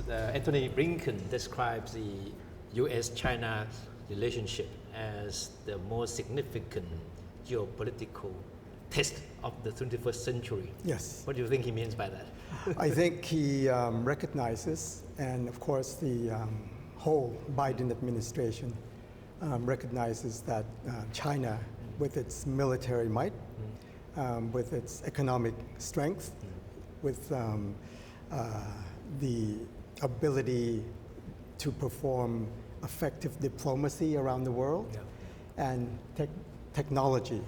Anthony Blinken describes the U.S.-China relationship as the most significant geopolitical test of the 21st century. Yes. What do you think he means by that? I think he recognizes, and of course the whole Biden administration recognizes that China, with its military might, with its economic strength, with the ability to perform effective diplomacy around the world, and technology.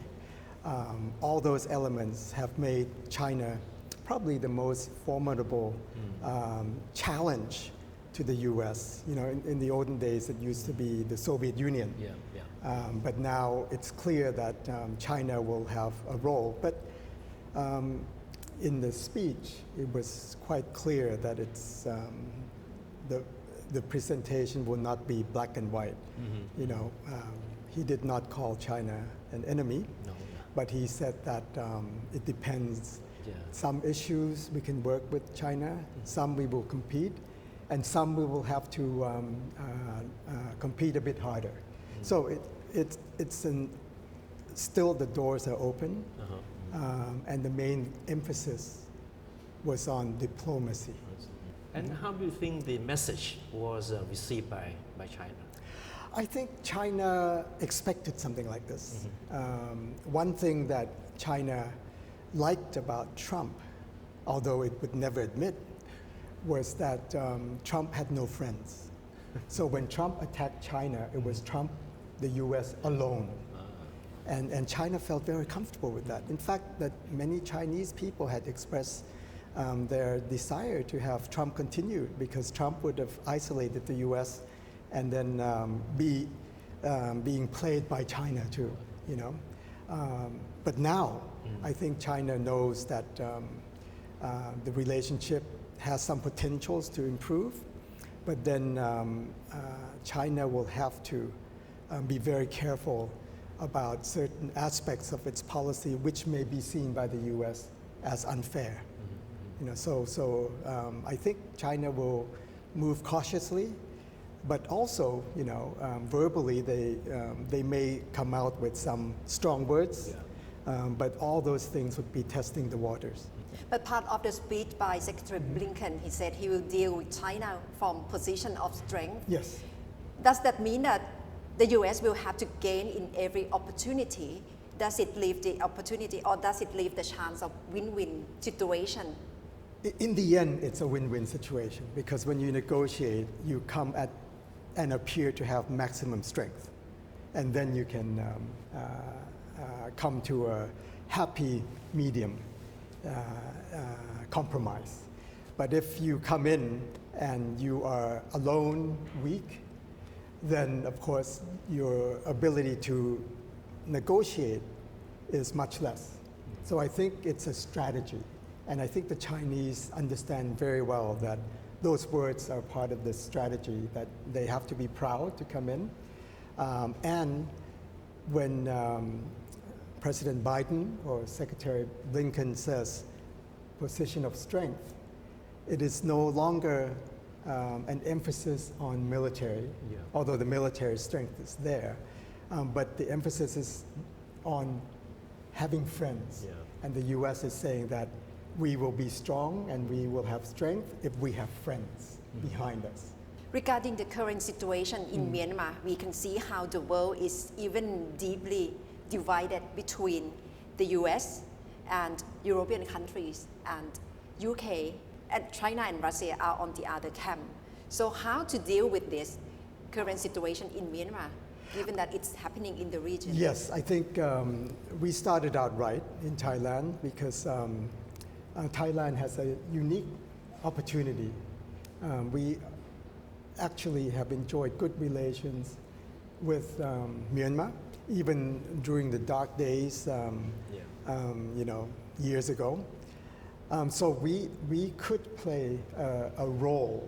All those elements have made China probably the most formidable challenge to the U.S. You know, in the olden days, it used to be the Soviet Union. But now it's clear that China will have a role. But in the speech, it was quite clear that it's the presentation will not be black and white. You know, he did not call China an enemy, but he said that it depends. Some issues we can work with China, some we will compete, and some we will have to compete a bit harder. So it's still the doors are open, and the main emphasis was on diplomacy. And how do you think the message was received by China? I think China expected something like this. One thing that China liked about Trump, although it would never admit, was that Trump had no friends. So when Trump attacked China, it was Trump, the U.S. alone. And China felt very comfortable with that. In fact, that many Chinese people had expressed their desire to have Trump continued because Trump would have isolated the U.S. and then being played by China too, you know. But now, I think China knows that the relationship has some potentials to improve, but then China will have to be very careful about certain aspects of its policy which may be seen by the U.S. as unfair. You know, so I think China will move cautiously, but also, you know, verbally they may come out with some strong words, but all those things would be testing the waters. But part of the speech by Secretary Blinken, he said he will deal with China from position of strength. Yes. Does that mean that the U.S. will have to gain in every opportunity? Does it leave the opportunity or does it leave the chance of win-win situation? In the end, it's a win-win situation because when you negotiate, you come at and appear to have maximum strength. And then you can come to a happy medium compromise. But if you come in and you are alone, weak, then of course your ability to negotiate is much less. So I think it's a strategy. And I think the Chinese understand very well that those words are part of the strategy, that they have to be proud to come in. And when President Biden or Secretary Blinken says position of strength, it is no longer an emphasis on military, although the military strength is there, but the emphasis is on having friends. And the U.S. is saying that we will be strong and we will have strength if we have friends behind us. Regarding the current situation in Myanmar, we can see how the world is even deeply divided between the US and European countries, and UK and China and Russia are on the other camp. So how to deal with this current situation in Myanmar, given that it's happening in the region? Yes, I think we started out right in Thailand because Thailand has a unique opportunity. We actually have enjoyed good relations with Myanmar, even during the dark days, you know, years ago. So we could play a role,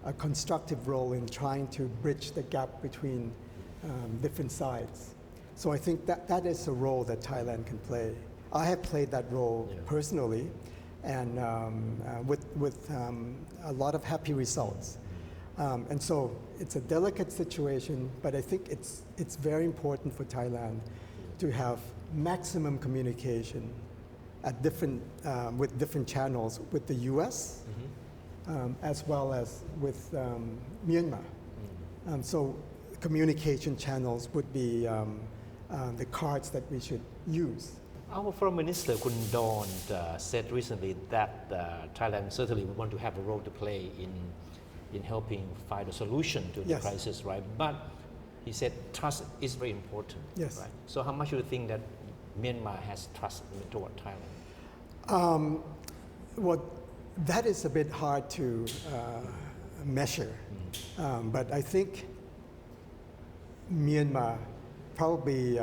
a constructive role in trying to bridge the gap between different sides. So I think that is a role that Thailand can play. I have played that role personally, and with a lot of happy results. And so it's a delicate situation, but I think it's very important for Thailand to have maximum communication at with different channels with the U.S. As well as with Myanmar. So communication channels would be the cards that we should use. Our Foreign Minister Kun Don said recently that Thailand certainly would want to have a role to play in helping find a solution to the Yes. crisis, right? But he said trust is very important, Yes. right? So how much do you think that Myanmar has trust toward Thailand? Well, that is a bit hard to measure, but I think Myanmar probably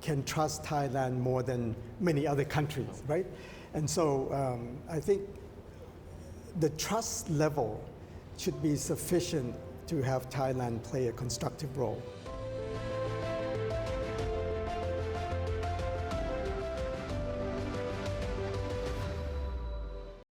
can trust Thailand more than many other countries, right? And so I think the trust level should be sufficient to have Thailand play a constructive role.